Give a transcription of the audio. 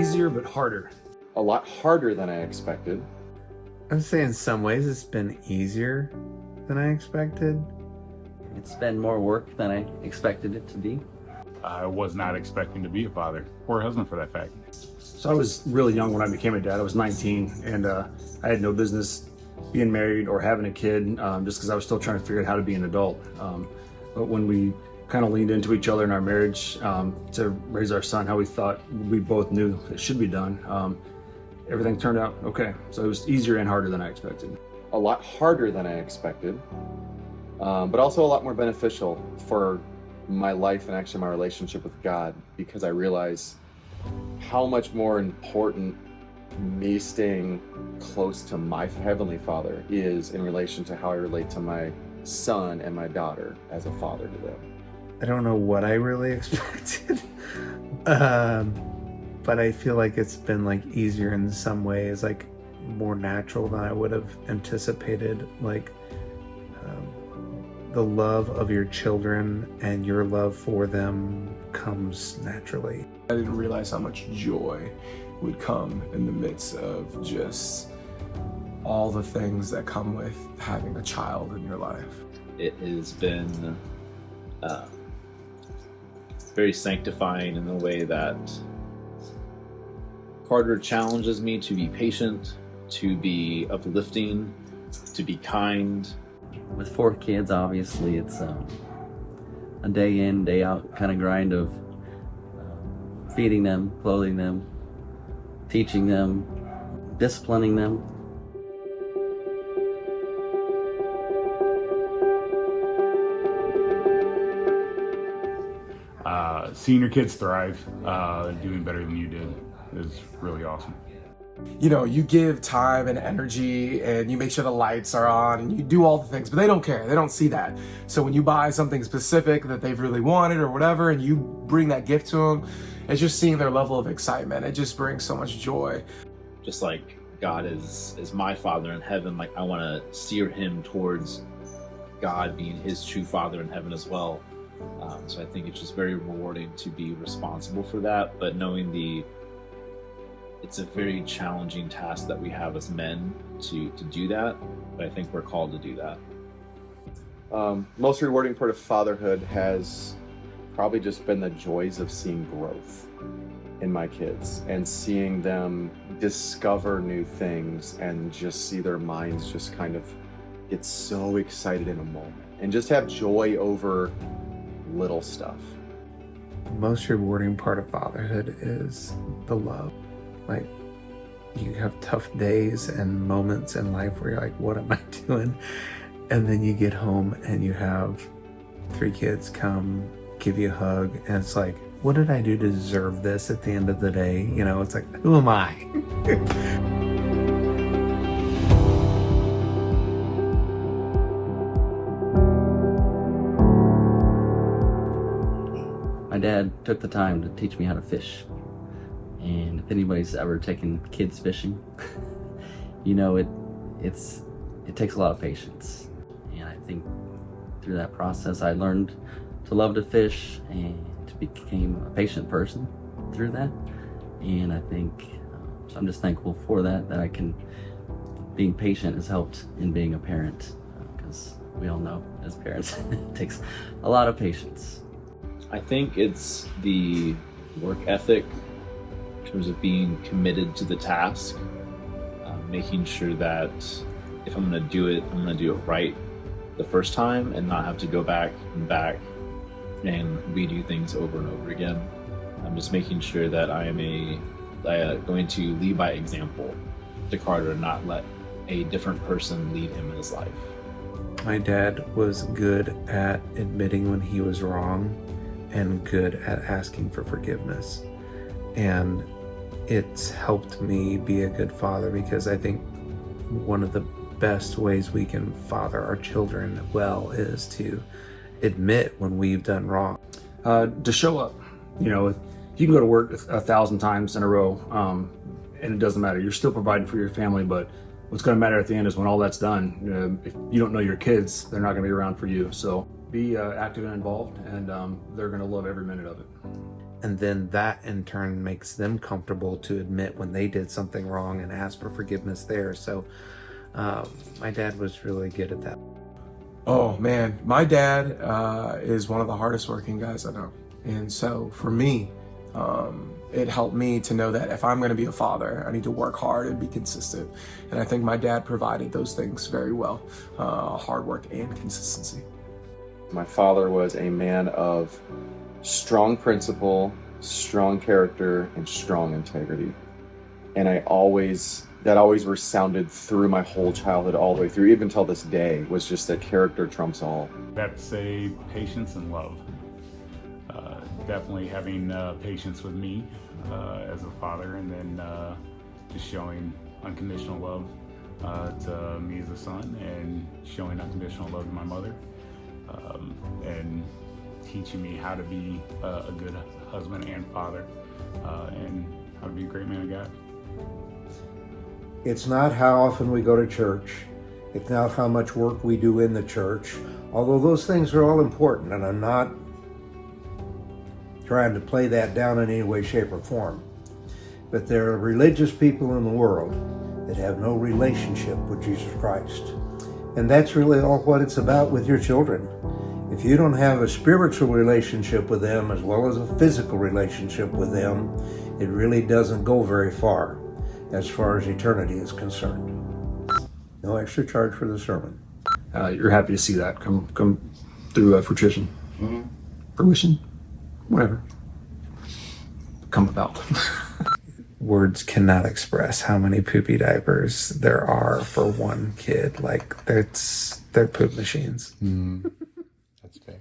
easier but harder. A lot harder than I expected. I'd say in some ways it's been easier than I expected. It's been more work than I expected it to be. I was not expecting to be a father or a husband for that fact. So I was really young when I became a dad. I was 19, and I had no business being married or having a kid, just because I was still trying to figure out how to be an adult. But when we kind of leaned into each other in our marriage to raise our son how we thought we both knew it should be done, everything turned out okay. So it was easier and harder than I expected. A lot harder than I expected, but also a lot more beneficial for my life and actually my relationship with God, because I realize how much more important me staying close to my Heavenly Father is in relation to how I relate to my son and my daughter as a father to them. I don't know what I really expected, but I feel like it's been like easier in some ways, like more natural than I would have anticipated. Like the love of your children and your love for them comes naturally. I didn't realize how much joy would come in the midst of just all the things that come with having a child in your life. It has been very sanctifying in the way that Carter challenges me to be patient, to be uplifting, to be kind. With 4 kids, obviously, it's a day in, day out kind of grind of feeding them, clothing them, teaching them, disciplining them. Seeing your kids thrive, doing better than you did is really awesome. You know, you give time and energy and you make sure the lights are on and you do all the things, but they don't care. They don't see that. So when you buy something specific that they've really wanted or whatever, and you bring that gift to them, it's just seeing their level of excitement. It just brings so much joy. Just like God is my Father in heaven, like I want to steer him towards God being his true Father in heaven as well. So I think it's just very rewarding to be responsible for that, but knowing it's a very challenging task that we have as men to do that, but I think we're called to do that. Most rewarding part of fatherhood has probably just been the joys of seeing growth in my kids and seeing them discover new things and just see their minds just kind of get so excited in a moment and just have joy over little stuff. The most rewarding part of fatherhood is the love. Like, you have tough days and moments in life where you're like, what am I doing? And then you get home and you have 3 kids come give you a hug, and it's like, what did I do to deserve this at the end of the day? You know, it's like, who am I? My dad took the time to teach me how to fish. And if anybody's ever taken kids fishing, you know it takes a lot of patience. And I think through that process I learned to love to fish and became a patient person through that. And I think so I'm just thankful for that I can, being patient has helped in being a parent, because we all know as parents it takes a lot of patience. I think it's the work ethic in terms of being committed to the task, making sure that if I'm going to do it, I'm going to do it right the first time and not have to go back and redo things over and over again. I'm just making sure that I am going to lead by example to Carter and not let a different person lead him in his life. My dad was good at admitting when he was wrong and good at asking for forgiveness. And it's helped me be a good father, because I think one of the best ways we can father our children well is to admit when we've done wrong. To show up. You know, you can go to work 1,000 times in a row, and it doesn't matter. You're still providing for your family, but what's going to matter at the end is when all that's done. If you don't know your kids, they're not going to be around for you. So be active and involved, and they're going to love every minute of it. And then that in turn makes them comfortable to admit when they did something wrong and ask for forgiveness there. So my dad was really good at that. Oh man, my dad is one of the hardest working guys I know. And so for me, it helped me to know that if I'm going to be a father, I need to work hard and be consistent. And I think my dad provided those things very well, hard work and consistency. My father was a man of strong principle, strong character, and strong integrity. And that always resounded through my whole childhood, all the way through, even till this day, was just that character trumps all. That's a patience and love. Definitely having patience with me as a father, and then just showing unconditional love to me as a son, and showing unconditional love to my mother, and teaching me how to be a good husband and father, and how to be a great man of God. It's not how often we go to church. It's not how much work we do in the church, although those things are all important, and I'm not trying to play that down in any way, shape, or form. But there are religious people in the world that have no relationship with Jesus Christ. And that's really all what it's about with your children. If you don't have a spiritual relationship with them as well as a physical relationship with them, it really doesn't go very far as eternity is concerned. No extra charge for the sermon. You're happy to see that come through fruition. Fruition? Whatever. Come about. Words cannot express how many poopy diapers there are for one kid. Like, they're poop machines. That's fair.